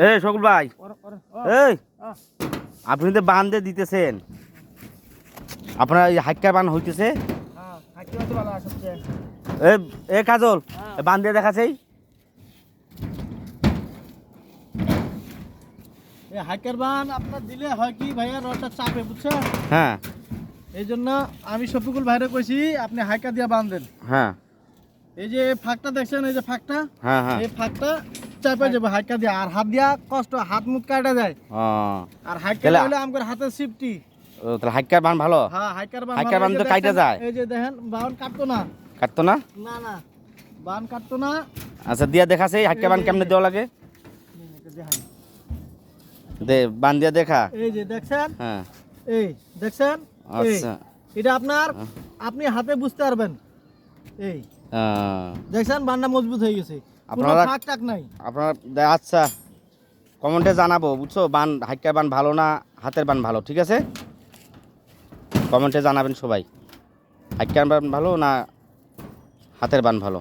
এই সকল ভাই, এই আপনি তো বান্ধে দিতেছেন, আপনার এই হাইক্কার বান হইতেছে। এ কাজল বান দিয়ে দেখাছেই হাইকার বান আপনার দিলে হয় কি ভাইয়া রডটা চাপে, বুঝছেন? হ্যাঁ, এই জন্য আমি শফিকুল ভাইরে কইছি আপনি হাইকা দিয়া বান দেন। হ্যাঁ, এই যে ফাঁকটা দেখছেন, এই যে ফাঁকটা, হ্যাঁ, হ্যাঁ, এই ফাঁকটা চাপে যাবে হাইকা দিয়া। আর হাত দিয়া কষ্ট, হাত মুখ কাটা যায়। আর হাইকা হলে আমার হাতের সিফটি। তাহলে হাইক্কার বান ভালো। হ্যাঁ, হাইকার বান, হাইক্কার বান তো কাইটা যায়। এই যে দেখেন বান কাটতো না। কাটতো না? না না, বান কাটতো না। আচ্ছা, দিয়া দেখাছে হাইক্কার বান কেমনে দেওয়া লাগে? দে বান দিয়া দেখা। এই যে দেখছেন, হ্যাঁ, এই দেখছেন, আচ্ছা, এটা আপনার আপনি হাতে বুঝতে পারবেন। এই দেখছেন বানটা মজবুত হয়ে গেছে, কোনো আপনারা ফাঁক টাক নাই। আপনারা আচ্ছা কমেন্টে জানাবো, বুঝছো, বান হাইক্কার বান ভালো না হাতের বান ভালো, ঠিক আছে? কমেন্টে জানাবেন সবাই, হাইক্কার বান ভালো না হাতের বান ভালো।